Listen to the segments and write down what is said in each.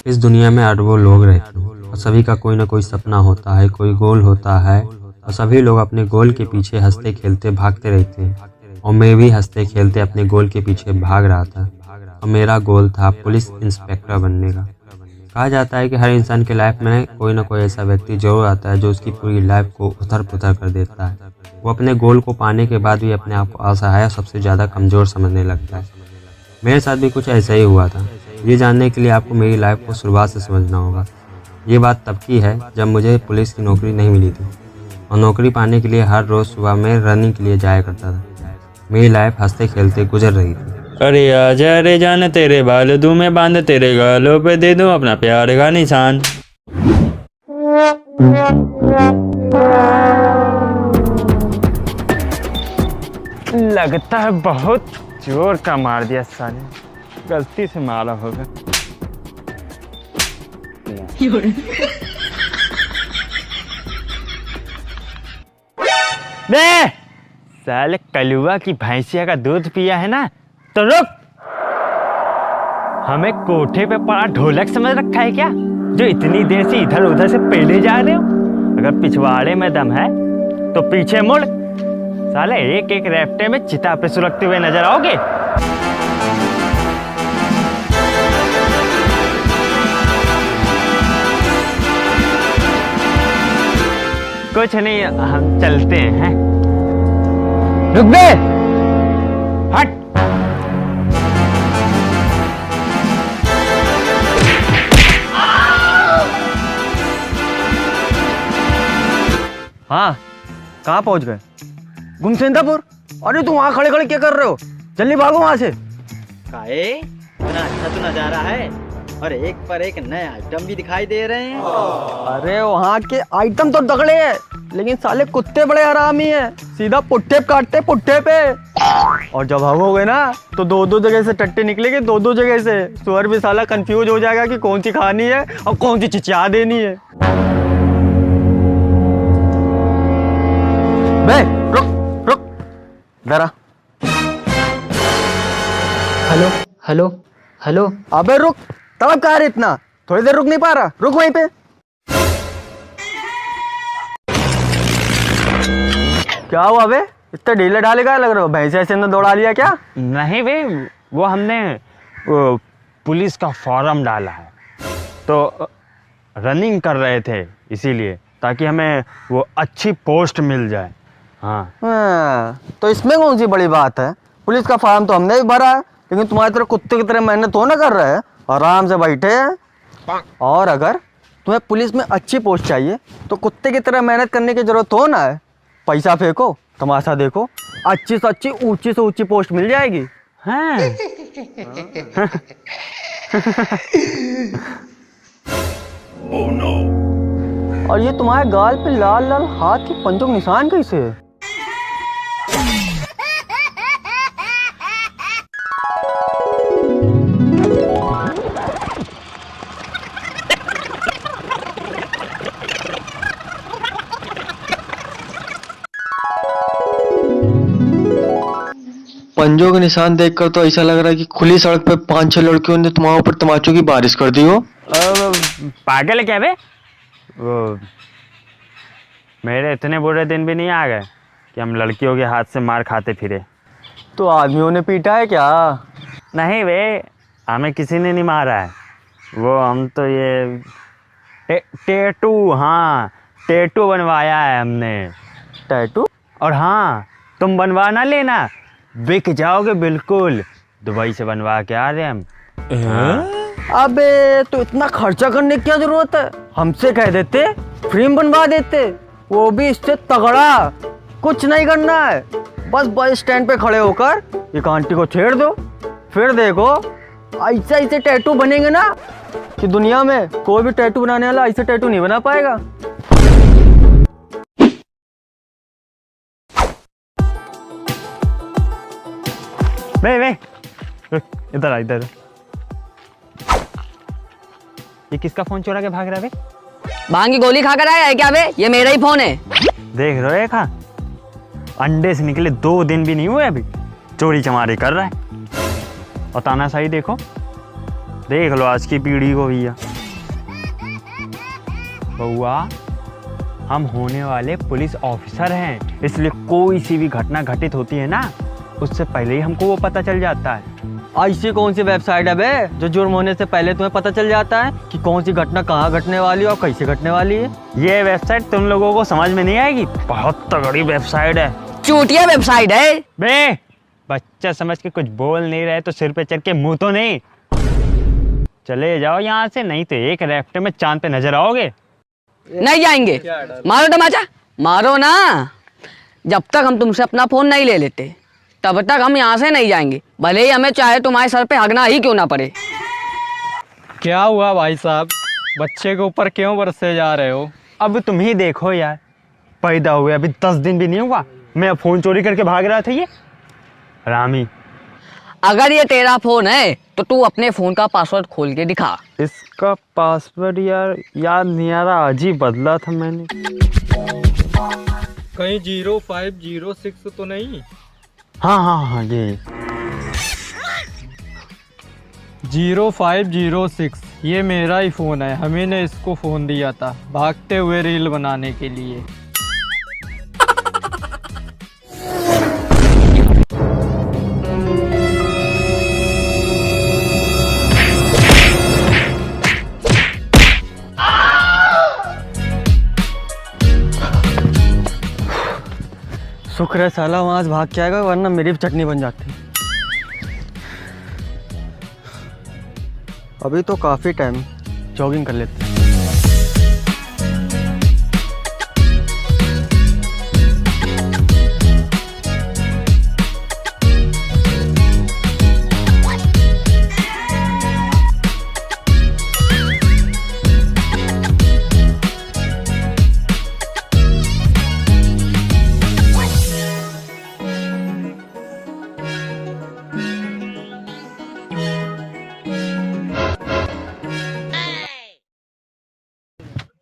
इस दुनिया में अरबों लोग रहते हैं और सभी का कोई ना कोई सपना होता है, कोई गोल होता है और सभी लोग अपने गोल के पीछे हंसते खेलते भागते रहते हैं। और मैं भी हंसते खेलते अपने गोल के पीछे भाग रहा था और मेरा गोल था पुलिस इंस्पेक्टर बनने का। कहा जाता है कि हर इंसान के लाइफ में कोई ना कोई ऐसा व्यक्ति जरूर आता है जो उसकी पूरी लाइफ को उथल पुथल कर देता है। वो अपने गोल को पाने के बाद भी अपने आप को असहाय और सबसे ज़्यादा कमज़ोर समझने लगता है। मेरे साथ भी कुछ ऐसा ही हुआ था। ये जानने के लिए आपको मेरी लाइफ को शुरुआत से समझना होगा। ये बात तब की है जब मुझे पुलिस की नौकरी नहीं मिली थी और नौकरी पाने के लिए हर रोज़ सुबह मैं रनिंग के लिए जाया करता था। मेरी लाइफ हंसते खेलते गुजर रही थी। अरे आजा रे जान, तेरे बाल दूं मैं बांध, तेरे गालों पे दे दूं अपना प्यार का निशान। लगता है बहुत जोर का मार दिया साले, गलती से मारा होगा। बे साले कलुआ की भैंसिया का दूध पिया है ना, तो रुक। हमें कोठे पे पड़ा ढोलक समझ रखा है क्या, जो इतनी देर से इधर उधर से पेले जा रहे हो? अगर पिछवाड़े में दम है तो पीछे मुड़, साले एक एक रैफ्टे में चिता पे सुलगते हुए नजर आओगे। कुछ नहीं, हम चलते हैं। रुक बे, हट। हाँ, कहाँ पहुँच गए? गुमसेंदापुर? अरे तुम वहाँ खड़े खड़े क्या कर रहे हो? जल्दी भागो वहाँ से। काहे? इतना अच्छा तो नजारा है और एक पर एक नए आइटम भी दिखाई दे रहे हैं। अरे वहाँ के आइटम तो तगड़े हैं, लेकिन साले कुत्ते बड़े हरामी हैं, सीधा पुट्ठे पे काटते पुट्ठे पे। और जब भागोगे ना तो दो दो जगह से टट्टे निकलेंगे, दो दो जगह से। सुअर भी साला कंफ्यूज हो जाएगा कि कौन सी खानी है और कौन सी चिचिया देनी है। बे रुक रुक, जरा। Hello hello hello. अबे रुक, तड़प कहाँ है इतना? थोड़ी देर रुक नहीं पा रहा? रुक वहीं पे। क्या हुआ बे? इतने ढीले ढाले का लग रहे हो? भैंस ऐसे ने दौड़ा लिया क्या? नहीं बे, वो हमने पुलिस का फॉर्म डाला है तो रनिंग कर रहे थे, इसीलिए, ताकि हमें वो अच्छी पोस्ट मिल जाए। हाँ, तो इसमें कौन सी बड़ी बात है? पुलिस का फॉर्म तो हमने भी भरा है, लेकिन तुम्हारी तरह कुत्ते की तरह मेहनत हो ना कर रहे हैं, आराम से बैठे हैं। और अगर तुम्हें पुलिस में अच्छी पोस्ट चाहिए तो कुत्ते की तरह मेहनत करने की जरूरत हो ना है। पैसा फेंको, तमाशा देखो, अच्छी से अच्छी ऊंची से ऊंची पोस्ट मिल जाएगी। हाँ। Oh no! और ये तुम्हारे गाल पे लाल लाल हाथ के पंजों के निशान कैसे है? पंजों के निशान देखकर तो ऐसा लग रहा है कि खुली सड़क पे 5-6 लड़कियों ने तुम्हारे ऊपर तमाचों की बारिश कर दी हो। पागल है क्या बे? वो मेरे इतने बुरे दिन भी नहीं आ गए कि हम लड़कियों के हाथ से मार खाते फिरे। तो आदमियों ने पीटा है क्या? नहीं बे, हमें किसी ने नहीं मारा है। वो हम तो ये टैटू, हाँ टैटू बनवाया है हमने। टैटू? और हाँ, तुम बनवा ना लेना, बिक जाओगे बिल्कुल। दुबई से बनवा के आ रहे हम। अबे तो इतना खर्चा करने की क्या जरूरत है? हमसे कह देते, फ्री में बनवा देते, वो भी इससे तगड़ा। कुछ नहीं करना है, बस बस स्टैंड पे खड़े होकर एक आंटी को छेड़ दो, फिर देखो ऐसे ऐसे टैटू बनेंगे ना कि दुनिया में कोई भी टैटू बनाने वाला ऐसे टैटू नहीं बना पाएगा। वे इधर आ, इधर। ये किसका फोन चुरा के भाग रहा है? भांग की गोली खाकर आया है क्या बे? ये मेरा ही फोन है। देख रहे हो, खा अंडे से निकले 2 दिन भी नहीं हुए अभी चोरी चमारी कर रहा है। और तानाशाही देखो, देख लो आज की पीढ़ी को भैया। बउआ, हम होने वाले पुलिस ऑफिसर हैं, इसलिए कोई सी भी घटना घटित होती है ना, उससे पहले ही हमको वो पता चल जाता है। ऐसी कौन सी वेबसाइट है बे जो जुर्म होने से पहले तुम्हें पता चल जाता है कि कौन सी घटना कहाँ घटने वाली है और कैसे घटने वाली है? ये वेबसाइट तुम लोगों को समझ में नहीं आएगी, बहुत तगड़ी वेबसाइट है। चूतिया वेबसाइट है। बे, बच्चा समझ के कुछ बोल नहीं रहे तो सिर पे चढ़ के मुंह तो नहीं। चले जाओ यहाँ से, नहीं तो एक रैफ्ट में चांद पे नजर आओगे। नहीं जाएंगे। मारो तमाचा, मारो ना। जब तक हम तुमसे अपना फोन नहीं ले लेते तब तक हम यहाँ से नहीं जाएंगे, भले ही हमें चाहे तुम्हारे सर पे हगना ही क्यों ना पड़े। क्या हुआ भाई साहब, बच्चे के ऊपर क्यों बरसे जा रहे हो? अब तुम ही देखो यार, पैदा हुए अभी 10 दिन भी नहीं हुआ, मैं फोन चोरी करके भाग रहा था। ये रामी, अगर ये तेरा फोन है तो तू अपने फोन का पासवर्ड खोल के दिखा। इसका पासवर्ड यार याद नहीं आ रहा, अजीब बदला था मैंने। कहीं 0506 तो नहीं? हाँ ये 0506 ये मेरा ही फ़ोन है, हमें ने इसको फ़ोन दिया था भागते हुए रील बनाने के लिए। शुक्र है साला वहाँ से भाग के आएगा, वरना मेरी भी चटनी बन जाती। अभी तो काफ़ी टाइम, जॉगिंग कर लेते हैं।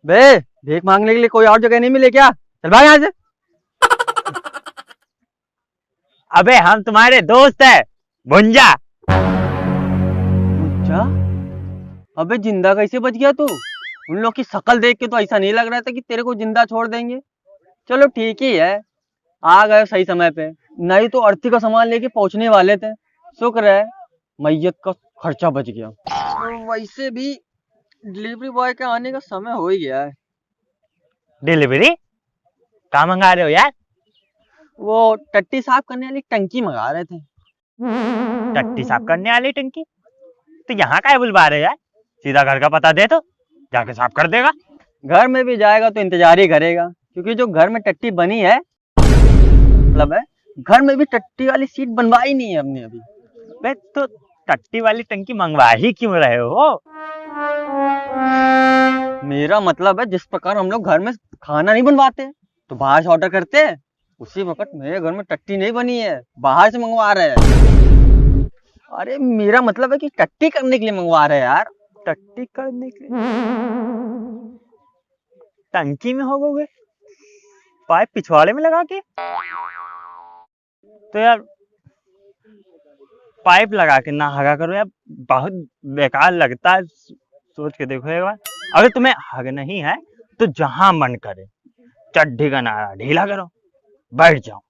बे, भीख मांगने के लिए कोई और जगह नहीं मिले क्या? चल भाग यहाँ से। अबे हम तुम्हारे दोस्त है भुंजा। अच्छा, अबे जिंदा कैसे बच गया तू? उन लोग की शक्ल देख के तो ऐसा नहीं लग रहा था कि तेरे को जिंदा छोड़ देंगे। चलो ठीक ही है, आ गए सही समय पे, नहीं तो अर्थी का सामान लेके पहुंचने वाले थे। शुक्र है मैयत का खर्चा बच गया। वैसे भी डिलीवरी बॉय के आने का समय हो ही गया है। डिलीवरी कहाँ मंगा रहे हो यार? वो टट्टी साफ करने वाली टंकी मंगा रहे थे। टट्टी साफ करने वाली टंकी? तो यहाँ का है बुलवा रहे यार? सीधा घर का पता दे तो जाके साफ कर देगा। घर में भी जाएगा तो इंतजार ही करेगा, क्योंकि जो घर में टट्टी बनी है, मतलब है घर में भी टट्टी वाली सीट बनवाई नहीं है हमने अभी। बे तो टट्टी वाली टंकी मंगवा ही क्यों रहे हो? मेरा मतलब है जिस प्रकार हम लोग घर में खाना नहीं बनवाते तो बाहर से ऑर्डर करते हैं, उसी वक्त मेरे घर में टट्टी नहीं बनी है, बाहर से मंगवा रहे हैं। अरे मेरा मतलब है कि टट्टी करने के लिए मंगवा रहे हैं यार। टट्टी करने के लिए टंकी में हो गए, पाइप पिछवाड़े में लगा के? तो यार पाइप लगा के ना हगा करो यार, बहुत बेकार लगता है। सोच के देखो एक बार, अगर तुम्हें हग नहीं है तो जहां मन करे चड्ढी का नारा ढीला करो, बैठ जाओ,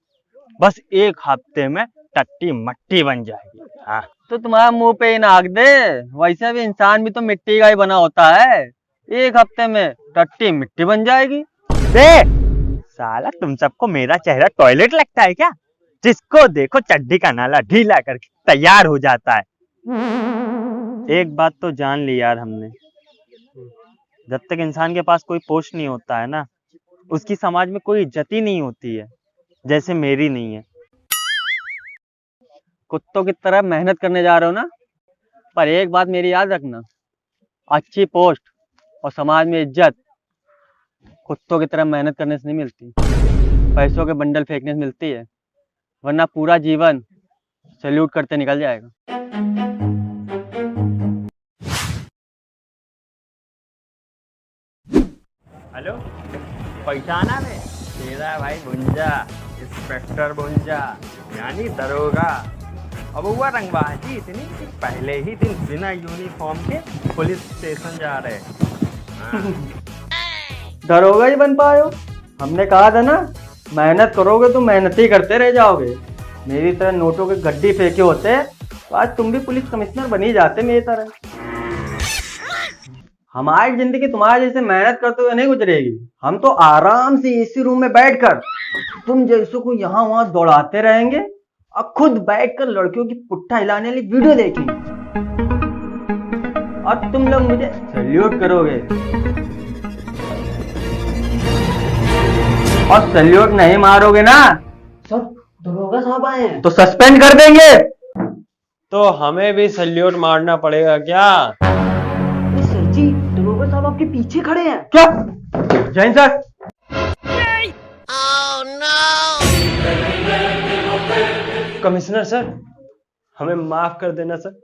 बस 1 हफ्ते में टट्टी मट्टी बन जाएगी। हाँ तो तुम्हारा मुंह पे ही नाक दे, वैसे भी इंसान भी तो मिट्टी का ही बना होता है, 1 हफ्ते में टट्टी मिट्टी बन जाएगी। बे साला, तुम सबको मेरा चेहरा टॉयलेट लगता है क्या? जिसको देखो चड्ढी का नाला ढीला करके तैयार हो जाता है। एक बात तो जान ली यार हमने, जब तक इंसान के पास कोई पोस्ट नहीं होता है ना, उसकी समाज में कोई इज्जत ही नहीं होती है, जैसे मेरी नहीं है। कुत्तों की तरह मेहनत करने जा रहे हो ना, पर एक बात मेरी याद रखना, अच्छी पोस्ट और समाज में इज्जत कुत्तों की तरह मेहनत करने से नहीं मिलती, पैसों के बंडल फेंकने से मिलती है, वरना पूरा जीवन सैल्यूट करते निकल जाएगा। हेलो, पहचाना मैं? तेरा भाई भुंजा, इंस्पेक्टर भुंजा, यानी दरोगा। अब हुआ रंगबाजी इतनी कि पहले ही दिन बिना यूनिफॉर्म के पुलिस स्टेशन जा रहे। हाँ। दरोगा ही बन पाए हो। हमने कहा था ना, मेहनत करोगे तो मेहनत ही करते रह जाओगे। मेरी तरह नोटों के गड्डी फेंके होते तो आज तुम भी पुलिस कमिश्नर बन ही जाते मेरी तरह। हमारी जिंदगी तुम्हारे जैसे मेहनत करते हुए नहीं गुजरेगी। हम तो आराम से एसी रूम में बैठकर तुम जैसों को यहाँ वहां दौड़ाते रहेंगे और खुद बैठकर लड़कियों की पुट्ठा हिलाने वाली वीडियो देखेंगे और तुम लोग मुझे सैल्यूट करोगे। और सैल्यूट नहीं मारोगे ना, सर दरोगा साहब आए हैं तो सस्पेंड कर देंगे। तो हमें भी सैल्यूट मारना पड़ेगा क्या? सर जी, दरोगा साहब आपके पीछे खड़े हैं क्या? जैन सर। कमिश्नर सर, हमें माफ कर देना सर।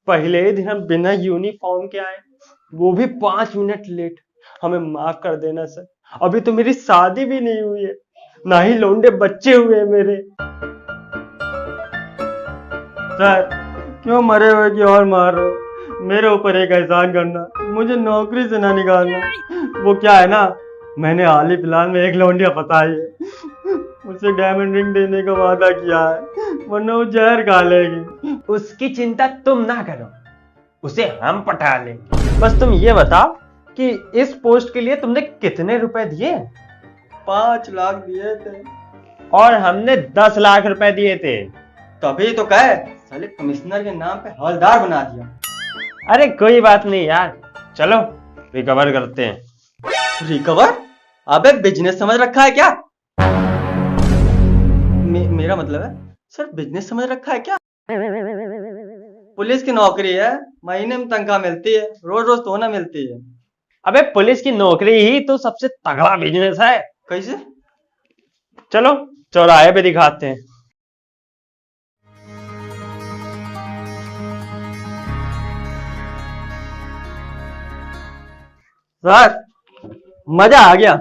पहले ही दिन हम बिना यूनिफॉर्म के आए, वो भी 5 मिनट लेट। हमें माफ कर देना सर। अभी तो मेरी शादी भी नहीं हुई है, ना ही लौंडे बच्चे हुए हैं मेरे। सर क्यों मरे हुए की और मार रहे हो? मेरे ऊपर एक एहसान करना, मुझे नौकरी से ना निकालना। वो क्या है ना, मैंने हाल ही फिलहाल में एक लौंडिया फंसाई है, उसे डायमंड रिंग देने का वादा किया है, वरना वो जहर खा लेगी। उसकी चिंता तुम ना करो, उसे हम पटा लेंगे। बस तुम ये बताओ कि इस पोस्ट के लिए तुमने कितने रुपए दिए? 5 लाख दिए थे। और हमने 10 लाख रुपए दिए थे। तभी तो कहे साले कमिश्नर के नाम पे हवलदार बना दिया। अरे कोई बात नहीं यार, चलो रिकवर करते हैं। रिकवर? अबे बिजनेस समझ रखा है क्या? मेरा मतलब है सर, बिजनेस समझ रखा है क्या? पुलिस की नौकरी है, महीने में तनख्वाह मिलती है, रोज रोज तो ना मिलती है। अबे पुलिस की नौकरी ही तो सबसे तगड़ा बिजनेस है। कैसे? चलो चौराहे पे दिखाते हैं। सर मजा आ गया।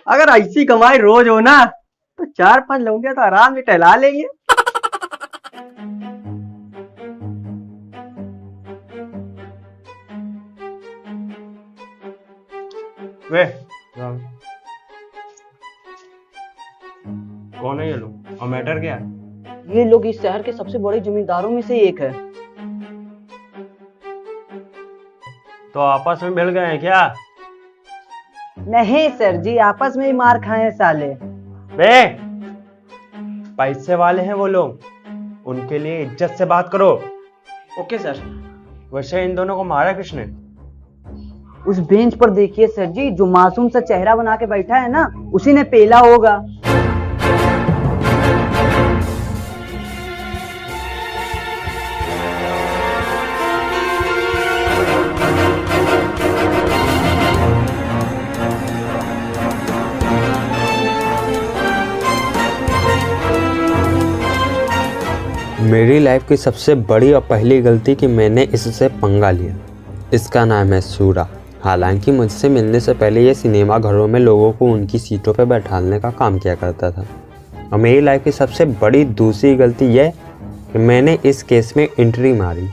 अगर ऐसी कमाई रोज हो ना तो 4-5 लौंडिया तो आराम से टहला लेंगे। वे कौन है ये लोग और मैटर क्या है? ये लोग इस शहर के सबसे बड़े जमींदारों में से एक है। तो आपस में मिल गए हैं क्या? नहीं सर जी, आपस में ही मार खाए हैं साले। बे पैसे वाले हैं वो लोग, उनके लिए इज्जत से बात करो। Okay sir. वैसे इन दोनों को मारा किसने? उस बेंच पर देखिए सर जी, जो मासूम सा चेहरा बना के बैठा है ना, उसी ने पेला होगा। मेरी लाइफ की सबसे बड़ी और पहली गलती कि मैंने इससे पंगा लिया। इसका नाम है सूरा। हालांकि मुझसे मिलने से पहले ये सिनेमा घरों में लोगों को उनकी सीटों पर बैठाने का काम किया करता था। और मेरी लाइफ की सबसे बड़ी दूसरी गलती यह कि मैंने इस केस में एंट्री मारी।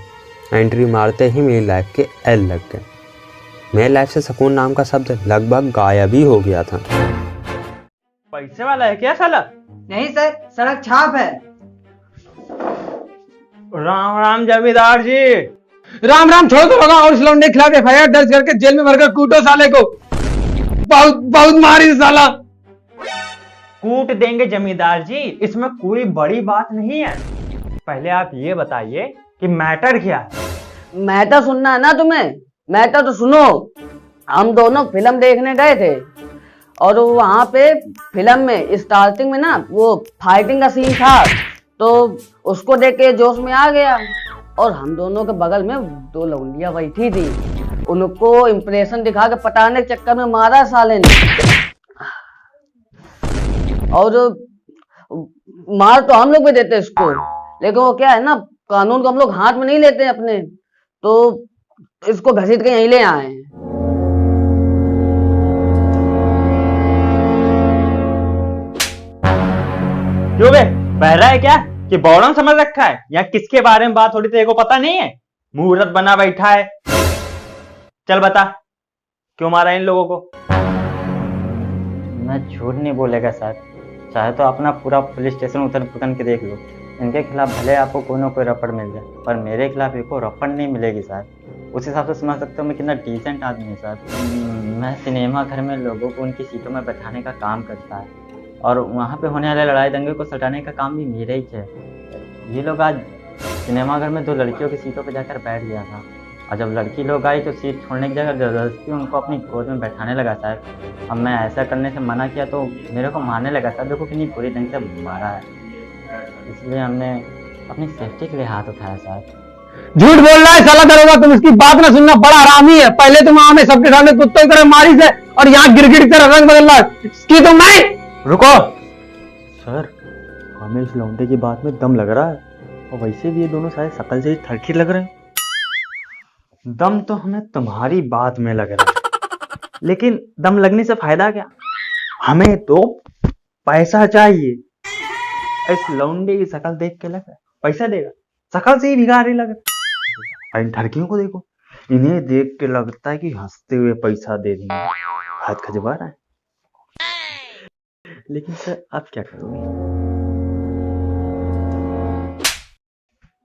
एंट्री मारते ही मेरी लाइफ के एल लग गए। मेरी लाइफ से सुकून नाम का शब्द लगभग गायब ही हो गया था। पैसे वाला है क्या साला? नहीं सर, सड़क छाप है। राम राम जमींदार जी। राम राम छोड़ दो और इस लौंडे के खिलाफ एफआईआर दर्ज करके जेल में भरकर कूटो साले को। बहुत बहुत मारी साला। कूट देंगे जमींदार जी, इसमें कोई बड़ी बात नहीं है। पहले आप ये बताइए कि मैटर क्या है? मैटर सुनना है ना तुम्हें? मैटर तो सुनो। हम दोनों फिल्म देखने गए थे और वहां पे फिल्म में स्टार्टिंग में ना वो फाइटिंग का सीन था, तो उसको देख के जोश में आ गया। और हम दोनों के बगल में 2 लौंडियां बैठी थी, उनको इंप्रेशन दिखा के पटाने के चक्कर में मारा साले ने। और मार तो हम लोग भी देते इसको, लेकिन वो क्या है ना, कानून को हम लोग हाथ में नहीं लेते अपने, तो इसको घसीट के यहीं ले आए हैं। क्यों बे, बहरा है क्या कि बौड़न समझ रखा है? या किसके बारे में बात हो रही थी को पता नहीं है? मुहूर्त बना बैठा है। चल बता, क्यों मारा इन लोगों को? मैं झूठ नहीं बोलेगा सर, चाहे तो अपना पूरा पुलिस स्टेशन उतर पुतन के देख लो, इनके खिलाफ भले आपको कोई ना कोई रपड़ मिल जाए, पर मेरे खिलाफ एक को रपड़ नहीं मिलेगी सर। उस हिसाब से समझ सकते हो मैं कितना डिसेंट आदमी है सर। मैं सिनेमा घर में लोगों को उनकी सीटों में बैठाने का काम करता है, और वहाँ पे होने वाले लड़ाई दंगे को सटाने का काम भी मेरा ही है। ये लोग आज सिनेमा घर में 2 लड़कियों की सीटों पर जाकर बैठ गया था, और जब लड़की लोग आई तो सीट छोड़ने की जगह ज़बरदस्ती उनको अपनी गोद में बैठाने लगा साहब। अब मैं ऐसा करने से मना किया तो मेरे को मारने लगा साहब। देखो कितनी पूरी ढंग से मारा है, इसलिए हमने अपनी सेफ्टी के लिए हाथ उठाया साहब। झूठ बोल रहा है साला दरोगा, तुम इसकी बात ना सुनना, बड़ा हरामी है। पहले तुम हमें सबके सामने कुत्तों की तरह मारी से, और यहाँ गिरगिट की तरह रंग बदल रहा है। इसकी तुम नहीं। रुको सर, हमें इस लौंडे की बात में दम लग रहा है, और वैसे भी ये दोनों शायद शकल से ही थरकी लग रहे हैं। दम तो हमें तुम्हारी बात में लग रहा है, लेकिन दम लगने से फायदा क्या? हमें तो पैसा चाहिए। इस लौंडे की शकल देख के लग रहा है पैसा देगा, शकल से ही भिखारी लग रहा है। इन ठरकियों को देखो, इन्हें देख के लगता है कि हंसते हुए पैसा दे देंगे। हाथ खजवा रहा है। लेकिन सर आप क्या करोगे?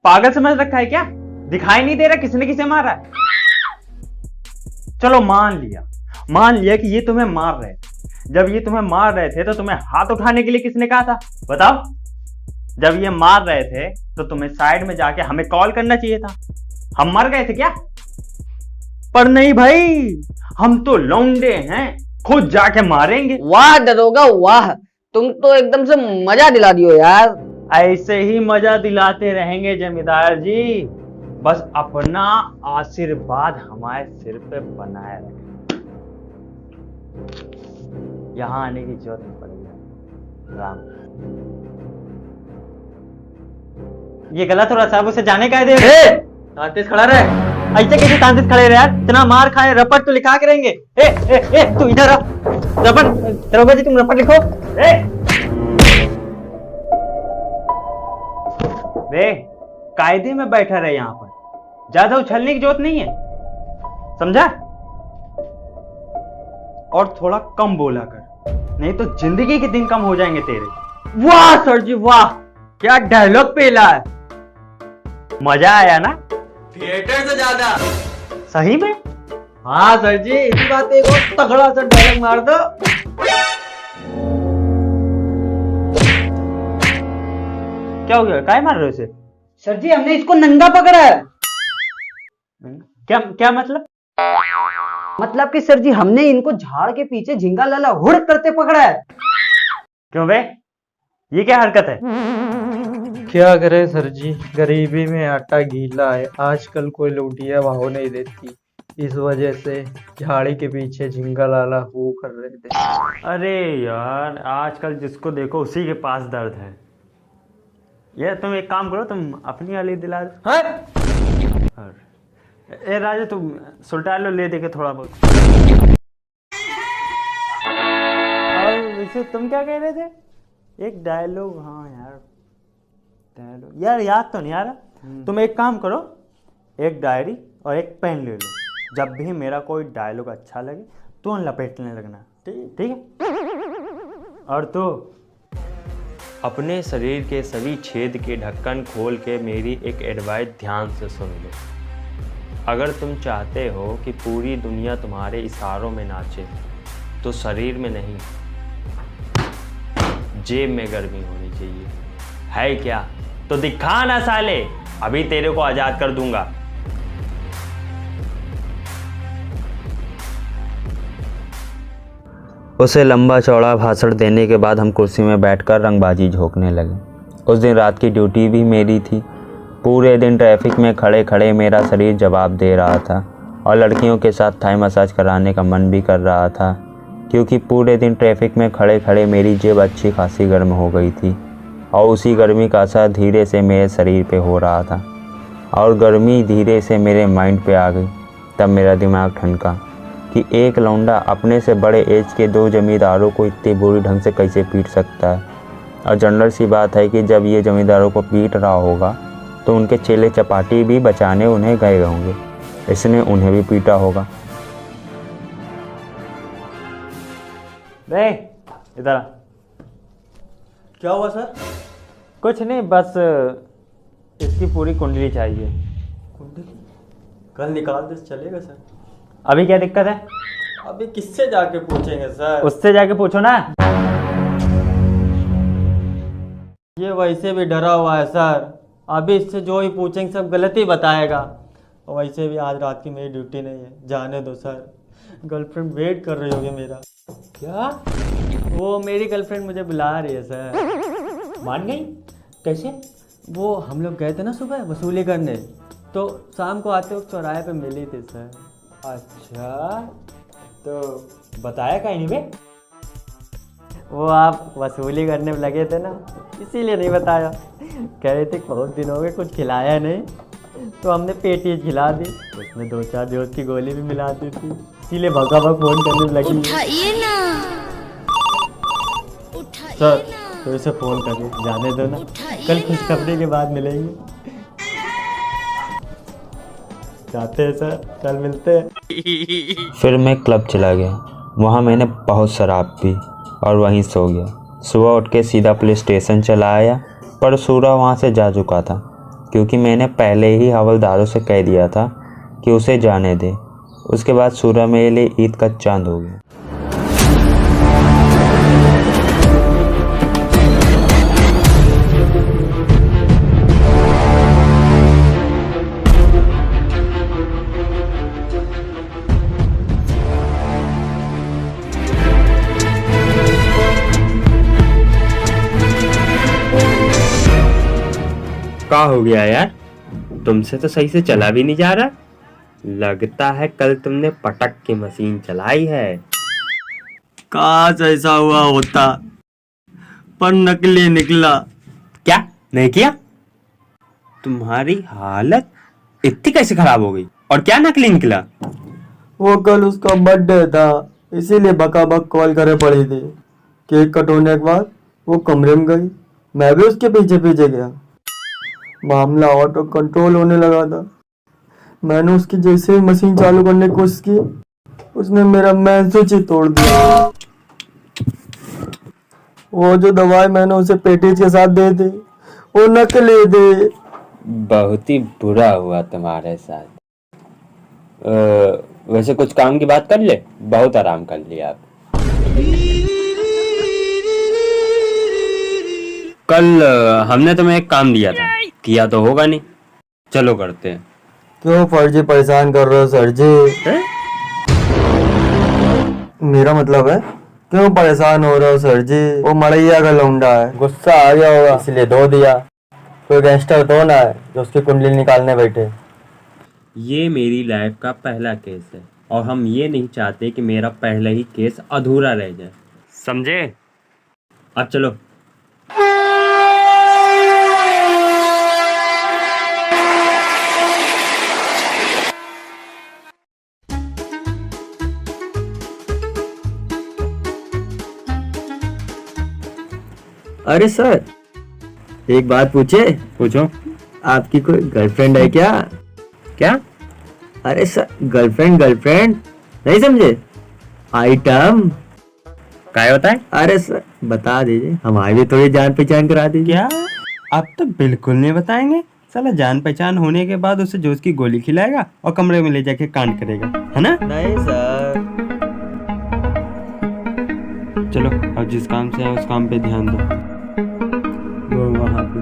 पागल समझ रखा है क्या? दिखाई नहीं दे रहा किसने किसे मारा है? चलो मान लिया कि ये तुम्हें मार रहे थे। जब ये तुम्हें मार रहे थे तो तुम्हें हाथ उठाने के लिए किसने कहा था बताओ? जब ये मार रहे थे तो तुम्हें साइड में जाके हमें कॉल करना चाहिए था। हम मर गए थे क्या? पर नहीं भाई, हम तो लौंडे हैं, खुद जाके मारेंगे। वाह दरोगा वाह, तुम तो एकदम से मजा दिला दियो यार। ऐसे ही मजा दिलाते रहेंगे जमींदार जी, बस अपना आशीर्वाद हमारे सिर पे बनाए रखें। यहाँ आने की जरूरत नहीं पड़ेगी। राम, ये गलत हो रहा साहब, उसे जाने का दे। तांतिस खड़ा रहे, ऐसे कैसे तांतिस खड़े रहे यार? इतना मार खाए, रपट तो लिखा के रहेंगे। तू इधर आ, रपट दरोगा जी तुम रपट लिखो। कायदे में बैठा रहे, यहाँ पर ज्यादा उछलने की जरूरत नहीं है, समझा? और थोड़ा कम बोला कर, नहीं तो जिंदगी के दिन कम हो जाएंगे तेरे। वाह सर जी वाह, क्या डायलॉग पेला है। मजा आया ना? थिएटर से ज्यादा। सही में? हाँ सर जी, इसी बात एक और तगड़ा सा डायलॉग मार दो। क्या हो गया? काय मार रहे हो इसे? सर जी हमने इसको नंगा पकड़ा है। क्या मतलब? मतलब कि सर जी हमने इनको झाड़ के पीछे झिंगा लाला हुड़ करते पकड़ा है। क्यों बे, ये क्या हरकत है? क्या करे सर जी, गरीबी में आटा गीला है, आजकल कोई लुटिया भाव नहीं देती, इस वजह से झाड़ी के पीछे झिंगा लाला वो कर रहे थे। अरे यार, आजकल जिसको देखो उसी के पास दर्द है। ये तुम एक काम करो, तुम अपनी वाली दिला दो। ए राजा, तुम सुल्टान लो, ले देके थोड़ा बहुत। और वैसे तुम क्या कह रहे थे? एक डायलॉग, हाँ यार डायलॉग यार याद तो नहीं आ रहा। तुम एक काम करो, एक डायरी और एक पेन ले लो, जब भी मेरा कोई डायलॉग अच्छा लगे तुरंत लपेटने लगना, ठीक है? और तो अपने शरीर के सभी छेद के ढक्कन खोल के मेरी एक एडवाइस ध्यान से सुन लो। अगर तुम चाहते हो कि पूरी दुनिया तुम्हारे इशारों में नाचे, तो शरीर में नहीं, जेब में गर्मी होनी चाहिए। है क्या? तो दिखा ना साले, अभी तेरे को आजाद कर दूंगा। उसे लंबा चौड़ा भाषण देने के बाद हम कुर्सी में बैठकर रंगबाजी झोंकने लगे। उस दिन रात की ड्यूटी भी मेरी थी। पूरे दिन ट्रैफिक में खड़े खड़े मेरा शरीर जवाब दे रहा था, और लड़कियों के साथ थाई मसाज कराने का मन भी कर रहा था, क्योंकि पूरे दिन ट्रैफिक में खड़े खड़े मेरी जेब अच्छी खासी गर्म हो गई थी, और उसी गर्मी का असर धीरे से मेरे शरीर पे हो रहा था, और गर्मी धीरे से मेरे माइंड पे आ गई। तब मेरा दिमाग ठनका कि एक लौंडा अपने से बड़े एज के 2 जमींदारों को इतनी बुरी ढंग से कैसे पीट सकता है। और जनरल सी बात है कि जब ये जमींदारों को पीट रहा होगा तो उनके चेले चपाटी भी बचाने उन्हें गए होंगे, इसने उन्हें भी पीटा होगा। बे इधर आ। क्या हुआ सर? कुछ नहीं, बस इसकी पूरी कुंडली चाहिए। कुंडली कल निकाल दे चलेगा सर? अभी क्या दिक्कत है? अभी किससे जाके पूछेंगे सर? उससे जाके पूछो ना। ये वैसे भी डरा हुआ है सर, अभी इससे जो ही पूछेंगे सब गलत ही बताएगा। और वैसे भी आज रात की मेरी ड्यूटी नहीं है, जाने दो सर। गर्लफ्रेंड वेट कर रही होगी मेरा। क्या? वो मेरी गर्लफ्रेंड मुझे बुला रही है सर। मान गई? कैसे? वो हम लोग गए थे ना सुबह वसूली करने, तो शाम को आते वक्त चौराहे पे मिली थी सर। अच्छा, तो बताया कहीं नहीं बे? वो आप वसूली करने में लगे थे ना, इसीलिए नहीं बताया। कह रहे थे बहुत दिन हो गए कुछ खिलाया नहीं, तो हमने पेटीज खिला दी, उसमें 2-4 दोस्त की गोली भी मिला दी थी, इसीलिए भगा भग फोन करने में लगी। सर तो इसे फोन करिए, जाने दो ना, कल खुशखबरी के बाद मिलेंगे। जाते हैं सर, कल मिलते हैं। फिर मैं क्लब चला गया। वहाँ मैंने बहुत शराब पी और वहीं सो गया। सुबह उठ के सीधा पुलिस स्टेशन चला आया, पर सूरा वहाँ से जा चुका था, क्योंकि मैंने पहले ही हवलदारों से कह दिया था कि उसे जाने दे। उसके बाद सूरा मेरे लिए ईद का चांद हो गया। क्या हो गया यार, तुमसे तो सही से चला भी नहीं जा रहा। लगता है कल तुमने पटक की मशीन चलाई है। काश ऐसा हुआ होता, पर नकली निकला। क्या नहीं किया? तुम्हारी हालत इतनी कैसे खराब हो गई? और क्या नकली निकला? वो कल उसका बर्थडे था, इसीलिए बकाबक कॉल करे पड़ी थी। केक कटोने के बाद वो कमरे में गई, मैं भी उसके पीछे पीछे गया। मामला ऑटो कंट्रोल होने लगा था। मैंने उसकी जैसे ही मशीन चालू करने की कोशिश की, उसने मेरा मेन स्विच ही तोड़ दिया। वो जो दवाई मैंने उसे पेटीज के साथ दे दी, वो नकली थी। बहुत ही बुरा हुआ तुम्हारे साथ। वैसे कुछ काम की बात कर ले, बहुत आराम कर लिया आप। कल हमने तुम्हें एक काम दिया था, किया तो होगा नहीं। चलो करते हैं। क्यों फर्जी परेशान कर रहे हो सर जी? मेरा मतलब है क्यों परेशान हो रहे हो सर जी? वो मड़ैया का लौंडा है, गुस्सा आ गया होगा इसलिए धो दिया। कोई गैंगस्टर तो ना है जो उसकी कुंडली निकालने बैठे। ये मेरी लाइफ का पहला केस है और हम ये नहीं चाहते कि मेरा पहला ही केस अधूरा रह जाए, समझे? अब चलो। अरे सर, एक बात पूछे? पूछो। आपकी कोई गर्लफ्रेंड है क्या? क्या? अरे सर, गर्लफ्रेंड नहीं समझे? आइटम क्या होता है? अरे सर बता दीजिए, हमारी भी थोड़ी जान पहचान करा दीजिए। क्या? आप तो बिल्कुल नहीं बताएंगे। साला जान पहचान होने के बाद उसे जोश की गोली खिलाएगा और कमरे में ले जाके कांड करेगा, है ना? नहीं सर। चलो अब जिस काम से है उस काम पे ध्यान दो। वो वहाँ पे।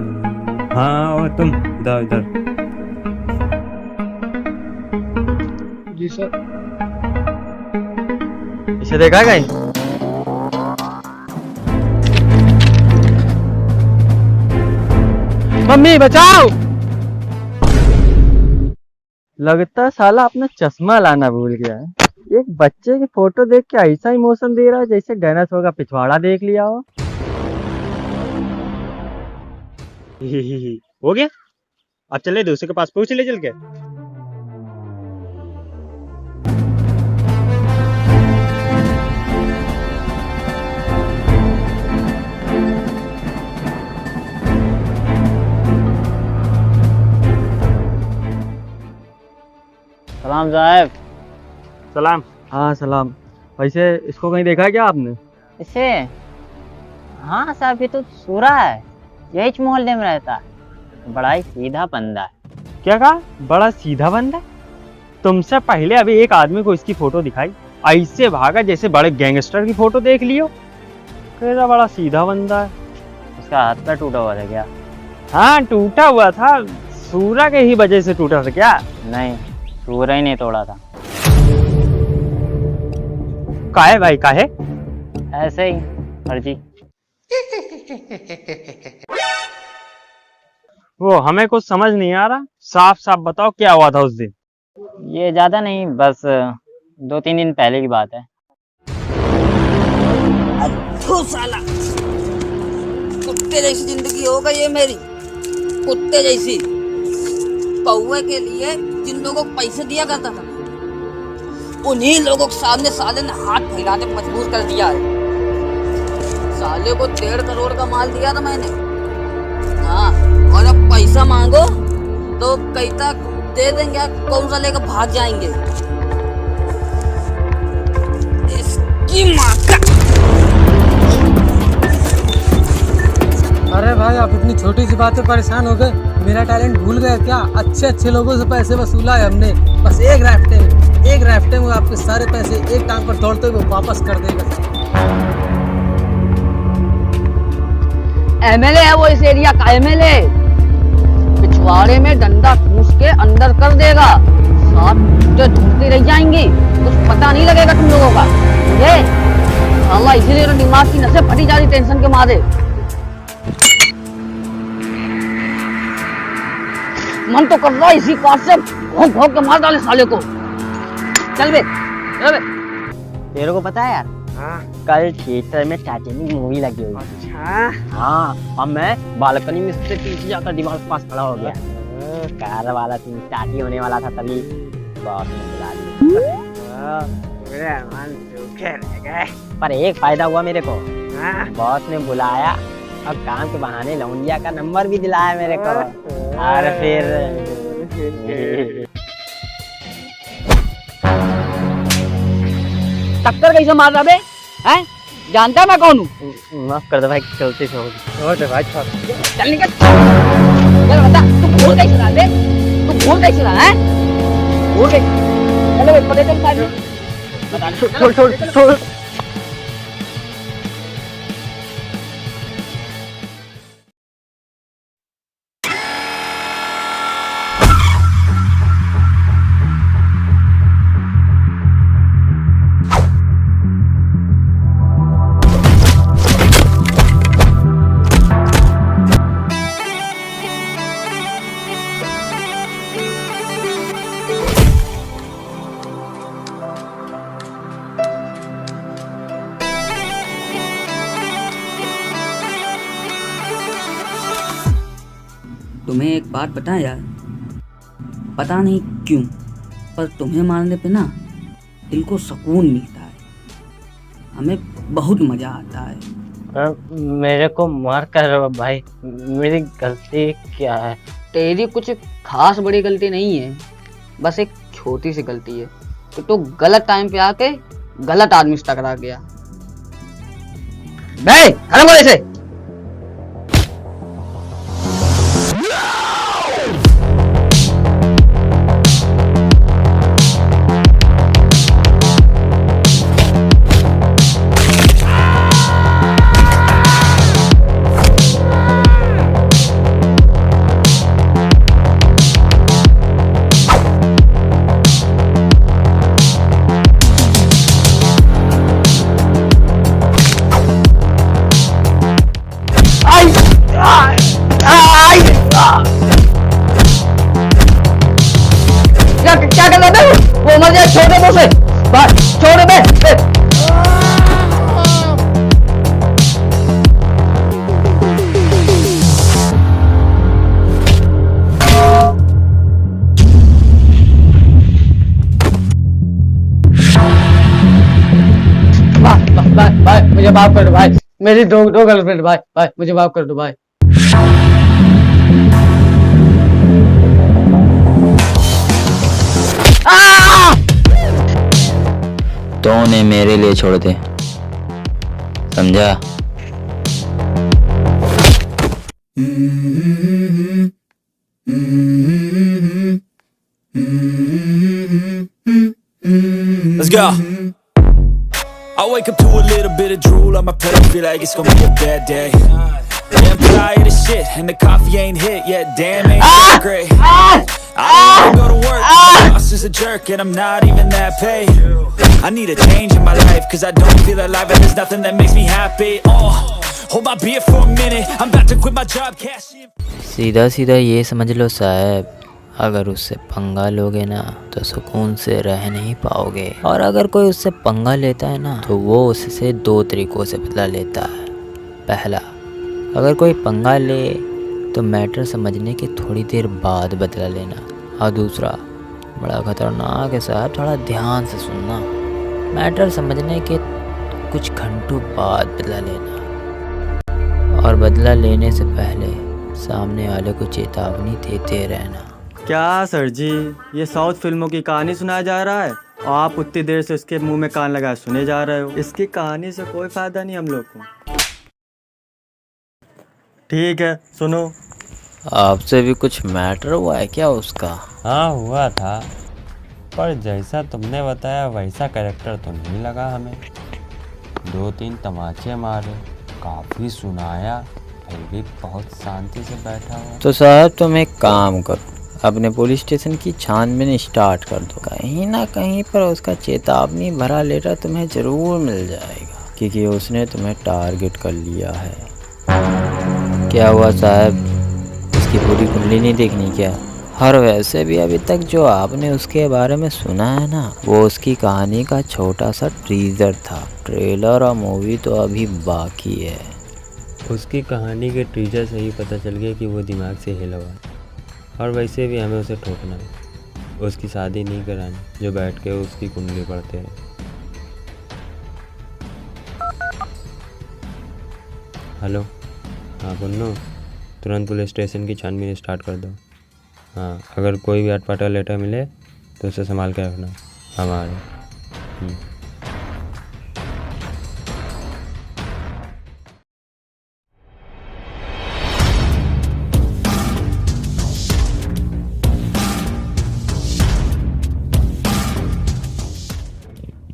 हाँ, और तुम इधर इधर। जी सर। इसे देखा कहीं? मम्मी बचाओ। लगता है साला अपना चश्मा लाना भूल गया है। एक बच्चे की फोटो देख के ऐसा इमोशन दे रहा है जैसे डायनासोर का पिछवाड़ा देख लिया हो। हो गया? अब चले दूसरे के पास पूछ ले चल के। सलाम साहब। सलाम। हाँ सलाम। वैसे इसको कहीं देखा है क्या आपने? इसे हाँ साहब, ये तो सूरा है, यही मोहल्ले में रहता है, बड़ा ही सीधा बंदा है। क्या कहा? बड़ा सीधा बंदा है? तुमसे पहले अभी एक आदमी को इसकी फोटो दिखाई, ऐसे भागा जैसे बड़े गैंगस्टर की फोटो देख लियो। कहता बड़ा सीधा बंदा है। उसका हाथ पैर टूटा हुआ था क्या? हाँ टूटा हुआ था, सूरा के ही वजह से टूटा था क्या? नहीं, सूरा ही नहीं तोड़ा था। काहे भाई काहे? ऐसे ही फर्जी। वो हमें कुछ समझ नहीं आ रहा, साफ साफ बताओ क्या हुआ था उस दिन। ये ज्यादा नहीं, बस 2-3 दिन पहले की बात है। तू साला, कुत्ते जैसी जिंदगी हो गई है मेरी, कुत्ते जैसी। कौवे के लिए जिन लोगों को पैसे दिया करता था, उन्हीं लोगों के सामने साले ने हाथ फैलाने पर मजबूर कर दिया है। साले को 1.5 करोड़ का माल दिया था मैंने, हाँ, और अब पैसा मांगो तो कहता दे देंगे, कौन सा लेकर भाग जाएंगे। इसकी माँ का। अरे भाई आप इतनी छोटी सी बात पे परेशान हो गए, मेरा टैलेंट भूल गए क्या? अच्छे अच्छे लोगों से पैसे वसूला है हमने, बस एक राफ्टे में आपके सारे पैसे एक टांग पर दौड़ते हुए वापस कर देगा। एमएलए है वो, इस एरिया का एमएलए। पिछवाड़े में डंडा ठूस के अंदर कर देगा, साथ जो ढूंढती रह जाएंगी, कुछ पता नहीं लगेगा तुम लोगों का। ये साला इसीलिए तो दिमाग की नसें फटी जा रही टेंशन के मारे। मन तो कर रहा है इसी कार से भोंक भोंक के मार डाले साले को। चल बे, चल बे। तेरे को पता है यार, कल थिएटर में टाइटैनिक मूवी लगी हुई। अच्छा। हाँ, अब मैं बालकनी में से पीछे जाकर दीवार के पास खड़ा हो गया। कार वाला सीन स्टार्ट ही होने वाला था, तभी बॉस ने बुला लिया। पर एक फायदा हुआ मेरे को, बॉस ने बुलाया और काम के बहाने लौंडिया का नंबर भी दिलाया मेरे को। और फिर टक्कर कैसे मार रहा बे? हैं? जानता मैं कौन हूँ? माफ कर दो भाई, गलती से हो गई। भाई चल निकल। चल बता, तू भूल कैसे रहा बे? तू भूल कैसे रहा है? भूल कैसे? चलो बे, पकड़ चल साइड में। बता, छोड़। तुम्हें एक बात बताएं यार, पता नहीं क्यों, पर तुम्हें मारने पे ना दिल को सुकून मिलता है, हमें बहुत मजा आता है। मेरे को मार कर भाई, मेरी गलती क्या है? तेरी कुछ खास बड़ी गलती नहीं है, बस एक छोटी सी गलती है कि तू गलत टाइम पे आके गलत आदमी से टकरा गया। बे, खत्म कर इसे। क्या कर रहा है? वो मर जाए, छोड़ दे मुझे, बस छोड़ दे। भाई मुझे माफ कर दो भाई, मेरी दो गर्लफ्रेंड भाई मुझे माफ कर दो भाई। तो उन्हें मेरे लिए छोड़ दे, समझा? go. I wake up to a little bit of drool on my plate, feel like it's gonna be a bad day. Yeah, I'm tired of shit, and the coffee ain't hit yet, damn, ain't that great. I don't even go to work, my boss is a jerk, and I'm not even that paid. I need a change in my life, cause I don't feel alive, and there's nothing that makes me happy. Hold my beer for a minute, I'm about to quit my job, cash in. सीधा सीधा ये समझ लो साहब, अगर उससे पंगा लोगे ना तो सुकून से रह नहीं पाओगे। और अगर कोई उससे पंगा लेता है ना तो वो उससे 2 तरीकों से बदला लेता है। पहला, अगर कोई पंगा ले तो मैटर समझने के थोड़ी देर बाद बदला लेना। और दूसरा, बड़ा खतरनाक है साहब, थोड़ा ध्यान से सुनना, मैटर समझने के कुछ घंटों बाद बदला लेना। और बदला लेने से पहले सामने वाले को चेतावनी देते रहना। क्या सर जी, ये साउथ फिल्मों की कहानी सुनाया जा रहा है और आप उतनी देर से इसके मुंह में कान लगाए सुने जा रहे हो। इसकी कहानी से कोई फायदा नहीं हम लोग को। ठीक है, सुनो। आपसे भी कुछ मैटर हुआ है क्या उसका? हाँ हुआ था, पर जैसा तुमने बताया वैसा कैरेक्टर तो नहीं लगा हमें। 2-3 तमाचे मारे, काफ़ी सुनाया, फिर भी बहुत शांति से बैठा हुआ। तो साहब तुम एक काम करो, अपने पुलिस स्टेशन की छानबीन स्टार्ट कर दो। कहीं ना कहीं पर उसका चेतावनी भरा लेटर तुम्हें ज़रूर मिल जाएगा, क्योंकि उसने तुम्हें टारगेट कर लिया है। क्या हुआ साहब, इसकी पूरी कुंडली नहीं देखनी क्या? और वैसे भी अभी तक जो आपने उसके बारे में सुना है ना, वो उसकी कहानी का छोटा सा टीजर था। ट्रेलर और मूवी तो अभी बाकी है। उसकी कहानी के टीजर से ही पता चल गया कि वो दिमाग से हिला हुआ है। और वैसे भी हमें उसे ठोकना है, उसकी शादी नहीं करानी जो बैठ के उसकी कुंडली पढ़ते हैं। हेलो, हाँ पुन्नू, तुरंत पुलिस स्टेशन की छानबीन स्टार्ट कर दो। हाँ, अगर कोई भी अटपटा लेटर मिले तो उसे संभाल के रखना। हम आ रहे हैं।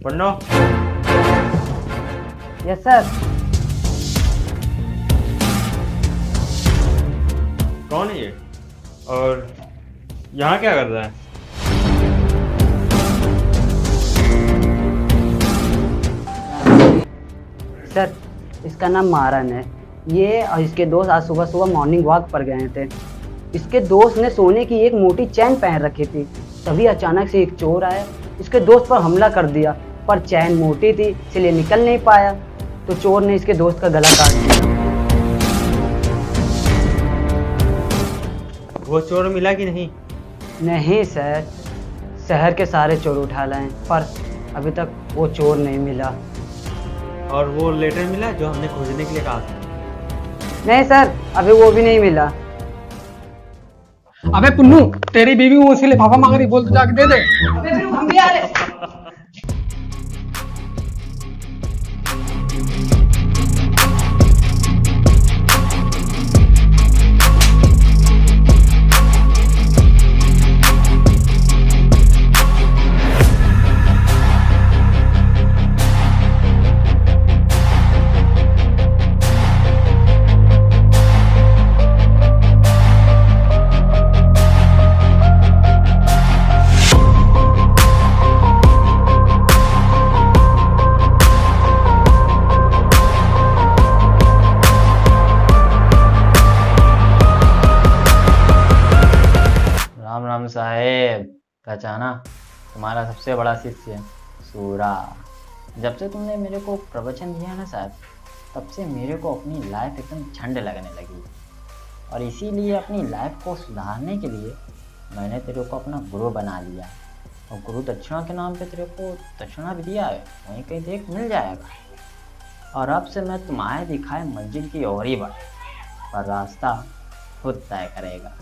पन्नो, यस सर। कौन है ये और यहाँ क्या कर रहा है? सर, इसका नाम मारन है। ये और इसके दोस्त आज सुबह सुबह मॉर्निंग वॉक पर गए थे। इसके दोस्त ने सोने की एक मोटी चैन पहन रखी थी। तभी अचानक से एक चोर आया, इसके दोस्त पर हमला कर दिया, पर चैन मोटी थी इसलिए निकल नहीं पाया, तो चोर ने इसके दोस्त का गला काट दिया। वो चोर मिला कि नहीं? नहीं सर, शहर के सारे चोर उठा लाए, पर अभी तक वो चोर नहीं मिला। और वो लेटर मिला जो हमने खोजने के लिए कहा था? नहीं सर, अभी वो भी नहीं मिला। अबे पुन्नू, तेरी बीवी वो इसीलिए पापा मांग रही, बोल तो जाके दे दे। हम भी आ रहे। साहेब, पहचाना? तुम्हारा सबसे बड़ा शिष्य सूरा। जब से तुमने मेरे को प्रवचन दिया ना साहब, तब से मेरे को अपनी लाइफ एकदम झंड लगने लगी। और इसीलिए अपनी लाइफ को सुधारने के लिए मैंने तेरे को अपना गुरु बना लिया। और गुरु दक्षिणा के नाम पे तेरे को दक्षिणा भी दिया है, वहीं कहीं देख मिल जाएगा। और अब से मैं तुम्हारे दिखाए मंजिल की ओर ही बढ़, पर रास्ता खुद तय करेगा।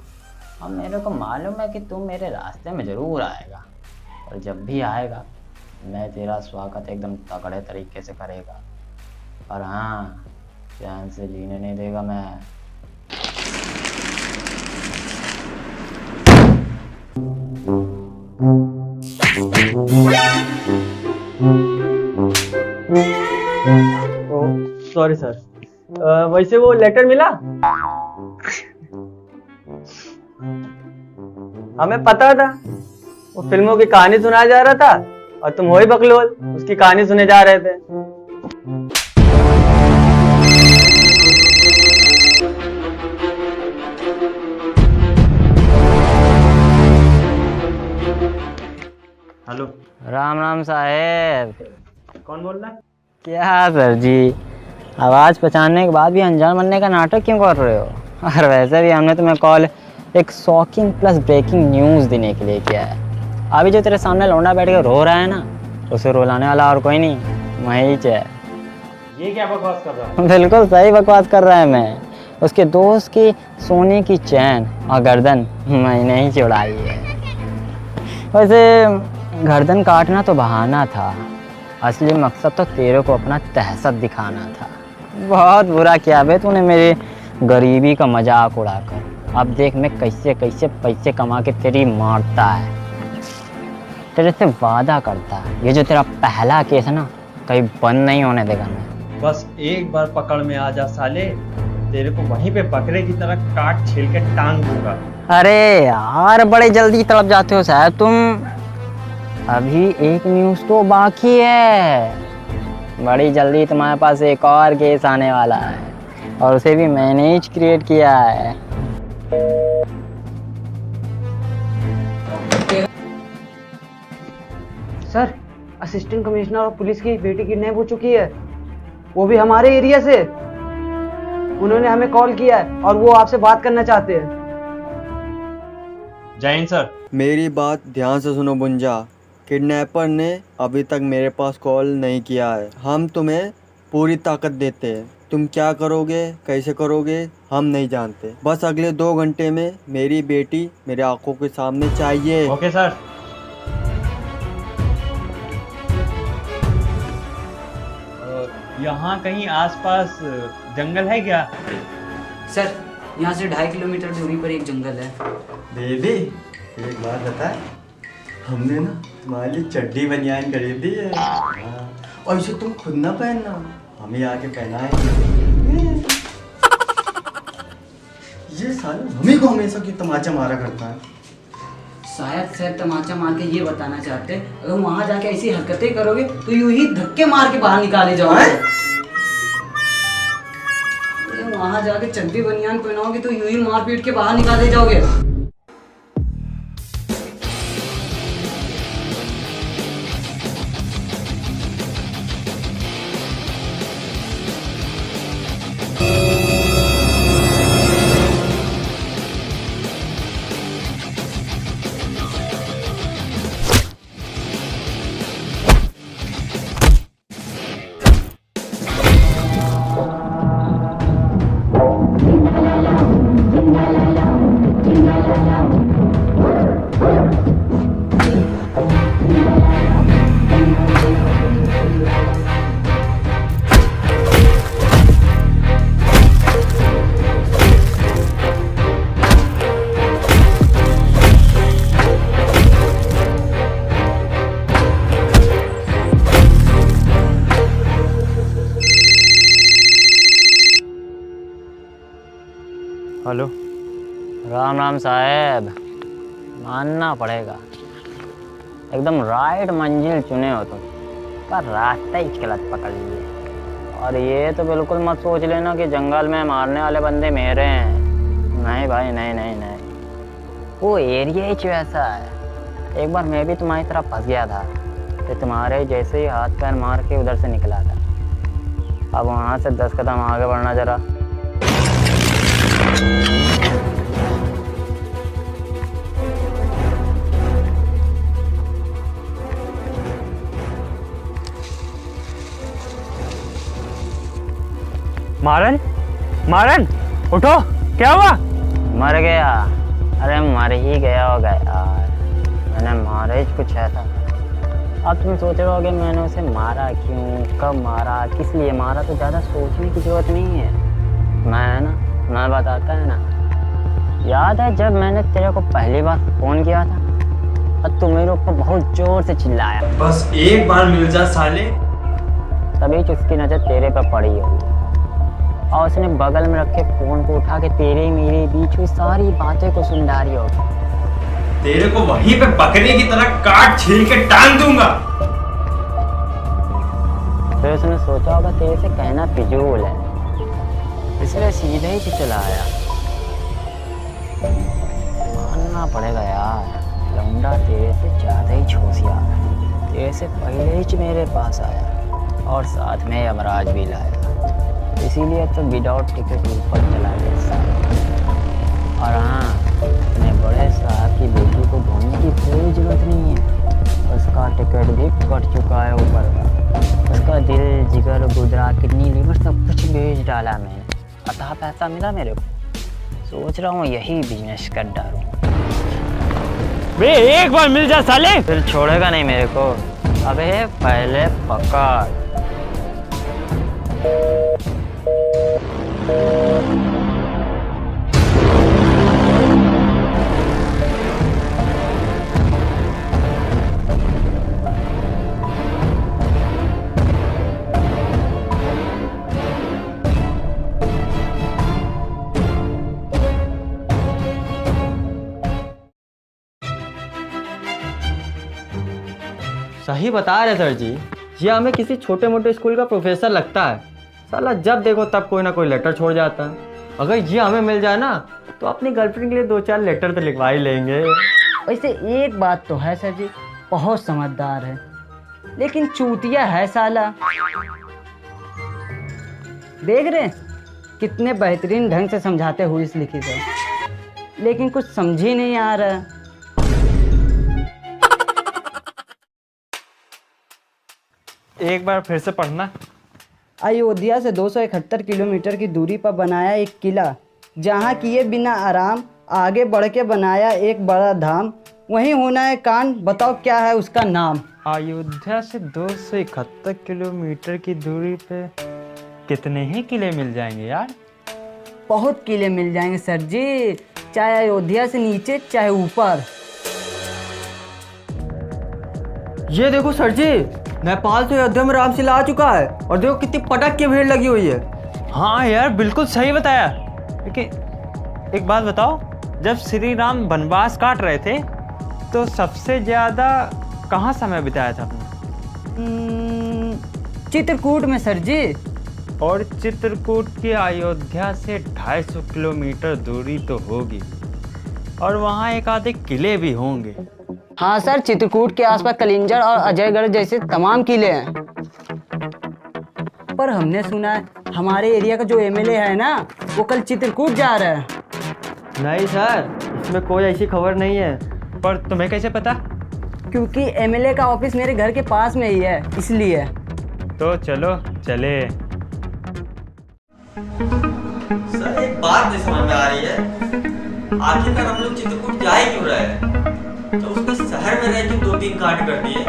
अब मेरे को मालूम है कि तुम मेरे रास्ते में ज़रूर आएगा, और जब भी आएगा मैं तेरा स्वागत एकदम तगड़े तरीके से करेगा। और हाँ, चैन से जीने नहीं देगा मैं। Sorry sir. वैसे वो लेटर मिला? हमें पता था, वो फिल्मों की कहानी सुनाया जा रहा था और तुम हो ही बकलोल, उसकी कहानी सुने जा रहे थे। हेलो। राम राम साहेब। कौन बोल रहा है? क्या सर जी, आवाज़ पहचानने के बाद भी अनजान बनने का नाटक क्यों कर रहे हो? और वैसे भी हमने तुम्हें कॉल एक शॉकिंग प्लस ब्रेकिंग न्यूज़ देने के लिए किया है। अभी जो तेरे सामने लौंडा बैठ के रो रहा है ना, उसे रुलाने वाला और कोई नहीं, महेश है। ये क्या बकवास कर रहा है? बिल्कुल सही बकवास कर रहा है मैं। उसके दोस्त की सोने की चैन और गर्दन मैंने ही चुड़ाई है। वैसे गर्दन काटना तो बहाना था, असली मकसद तो तेरे को अपना तहसत दिखाना था। बहुत बुरा किया बे तूने मेरी गरीबी का मजाक उड़ाकर। अब देख मैं कैसे कैसे पैसे कमा के तेरी मारता है। तेरे से वादा करता है, ये जो तेरा पहला केस है ना, कहीं बंद नहीं होने देगा मैं। बस एक बार पकड़ में आ जा साले, तेरे को वहीं पे बकरे की तरह काट छील के टांग दूंगा। अरे यार बड़े जल्दी तड़प जाते हो साहब तुम। अभी एक न्यूज़ तो बाकी है। बड़ी जल्दी तुम्हारे पास एक और केस आने वाला है और उसे भी मैंने ही क्रिएट किया है। सर, असिस्टेंट कमिश्नर और पुलिस की बेटी किडनैप हो चुकी है, वो भी हमारे एरिया से। उन्होंने हमें कॉल किया है और वो आपसे बात करना चाहते हैं। जय हिंद सर। मेरी बात ध्यान से सुनो बुंजा, किडनैपर ने अभी तक मेरे पास कॉल नहीं किया है। हम तुम्हें पूरी ताकत देते हैं, तुम क्या करोगे कैसे करोगे हम नहीं जानते। बस अगले 2 घंटे में मेरी बेटी मेरे आंखों के सामने चाहिए। Okay sir. यहाँ कहीं आसपास जंगल है क्या? सर, यहाँ से 2.5 किलोमीटर दूरी पर एक जंगल है। बेबी एक बात बता, हमने ना तुम्हारे लिए चड्डी बनियान खरीदी है। और इसे तुम खुद ना पहनना, हमें आके पहनाए। ये साला हमें को हमेशा क्यों तमाचा मारा करता है? शायद सर तमाचा मार के ये बताना चाहते हैं, अगर वहां जाके ऐसी हरकतें करोगे तो यूं ही धक्के मार के बाहर निकाले जाओगे। वहां जाके चड्डी बनियान पहनाओगे तो यूं ही मार पीट के बाहर निकाले जाओगे। हेलो। राम राम साहेब, मानना पड़ेगा एकदम राइट मंजिल चुने हो तुम, पर रास्ता ही गलत पकड़ लिए। और ये तो बिल्कुल मत सोच लेना कि जंगल में मारने वाले बंदे मेरे हैं। नहीं भाई, नहीं नहीं नहीं, वो एरिया ही वैसा है। एक बार मैं भी तुम्हारी तरफ फंस गया था, तो तुम्हारे जैसे ही हाथ पैर मार के उधर से निकला था। अब वहाँ से 10 कदम आगे बढ़ना जरा। मारन, मारन, उठो, क्या हुआ? मर गया। अरे मर ही गया होगा यार, मैंने मारा ही कुछ ऐसा। अब तुम सोच रहे होगे मैंने उसे मारा क्यों, कब मारा, किस लिए मारा, तो ज़्यादा सोचने की जरूरत नहीं है। मैं बताता है ना। याद है जब मैंने तेरे को पहली बार फ़ोन किया था और तू मेरे ऊपर बहुत ज़ोर से चिल्लाया। बस एक बार मिल जा साले, तभी उसकी नज़र तेरे पर पड़ी होगी और उसने बगल में रखे फोन को उठा के तेरे मेरे बीच हुई सारी बातें को सुन डाली होगी। तेरे को वहीं पे बकरी की तरह काट छील के टांग दूंगा। फिर उसने सोचा होगा तेरे से कहना फिजूल है, इसलिए सीधे ही चला आया। मानना पड़ेगा यार, लौंडा तेरे से ज़्यादा ही होशियार है। तेरे से पहले ही मेरे पास आया और साथ में यमराज भी लाया, इसीलिए तो विदाउट टिकट ऊपर चला गया साहब। और हाँ, अपने बड़े साहब की बेटी को ढूंढने की कोई जरूरत नहीं है, उसका टिकट भी कट चुका है ऊपर का। उसका दिल जिगर गुदरा किडनी लीवर सब कुछ बेच डाला मैंने, अतः पैसा मिला मेरे को। सोच रहा हूँ यही बिजनेस कर डालूं। बे एक बार मिल जा साले, फिर छोड़ेगा नहीं मेरे को। अबे पहले पकड़। सही बता रहे सर जी, ये हमें किसी छोटे मोटे स्कूल का प्रोफेसर लगता है। साला जब देखो तब कोई ना कोई लेटर छोड़ जाता है। अगर ये हमें मिल जाए ना तो अपनी गर्लफ्रेंड के लिए 2-4 लेटर तो लिखवा ही लेंगे। वैसे एक बात तो है सर जी, बहुत समझदार है, लेकिन चूतिया है साला। देख रहे कितने बेहतरीन ढंग से समझाते हुए इस लिखी से, लेकिन कुछ समझ ही नहीं आ रहा। एक बार फिर से पढ़ना। अयोध्या से 271 किलोमीटर की दूरी पर बनाया एक किला, जहाँ किए बिना आराम, आगे बढ़ के बनाया एक बड़ा धाम, वहीं होना है कांड, बताओ क्या है उसका नाम। अयोध्या से 271 किलोमीटर की दूरी पे कितने ही किले मिल जाएंगे यार? बहुत किले मिल जाएंगे सर जी, चाहे अयोध्या से नीचे चाहे ऊपर। ये देखो सर जी, नेपाल से अयोध्या में रामशिला आ चुका है और देखो कितनी पटक की भीड़ लगी हुई है। हाँ यार बिल्कुल सही बताया। लेकिन एक बात बताओ, जब श्री राम वनवास काट रहे थे तो सबसे ज्यादा कहाँ समय बिताया था आपने? चित्रकूट में सर जी। और चित्रकूट की अयोध्या से 250 किलोमीटर दूरी तो होगी और वहाँ एक आधे किले भी होंगे। हाँ सर, चित्रकूट के आसपास कलिंजर और अजयगढ़ जैसे तमाम किले हैं। पर हमने सुना है हमारे एरिया का जो एमएलए है ना, वो कल चित्रकूट जा रहा है। नहीं सर, इसमें कोई ऐसी खबर नहीं है। पर तुम्हें कैसे पता? क्योंकि एमएलए का ऑफिस मेरे घर के पास में ही है, इसलिए। तो चलो चले। सर एक बात नहीं समझ में आ रही है, आखिरकार हम लोग चित्रकूट जा ही क्यों रहे हैं? तो उसने शहर में रह के 2-3 कांड कर दिए,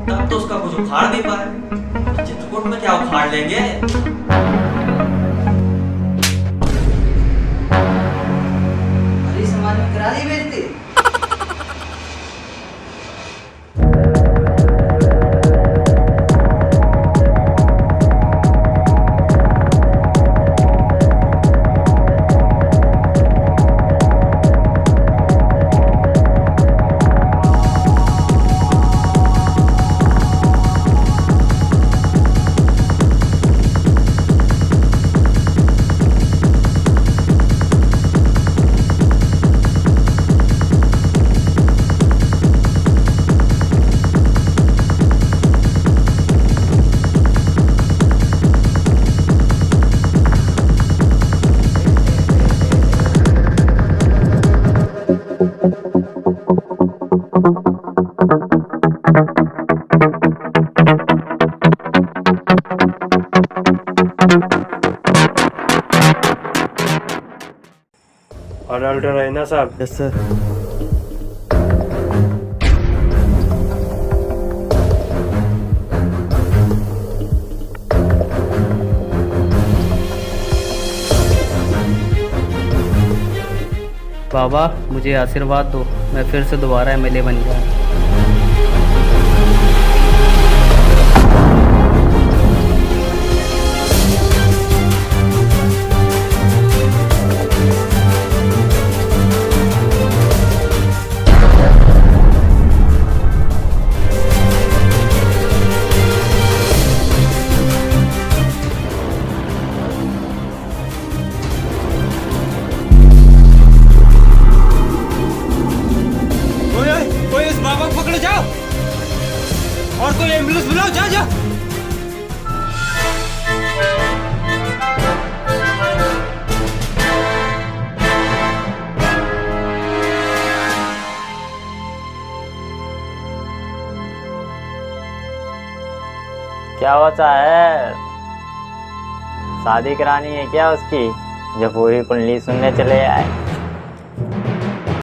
तब तो उसका कुछ उखाड़ नहीं पाए। चित्रकूट में क्या उखाड़ लेंगे? अरे समाज में करा दी बेइज्जती। ऑर्डर है ना साहब? Yes sir. बाबा मुझे आशीर्वाद दो, मैं फिर से दोबारा एमएलए बन गया। और कोई एम्बुलेंस बुलाओ, जा जा। क्या हुआ साहब, शादी करानी है क्या उसकी, जो पूरी कुंडली सुनने चले आए?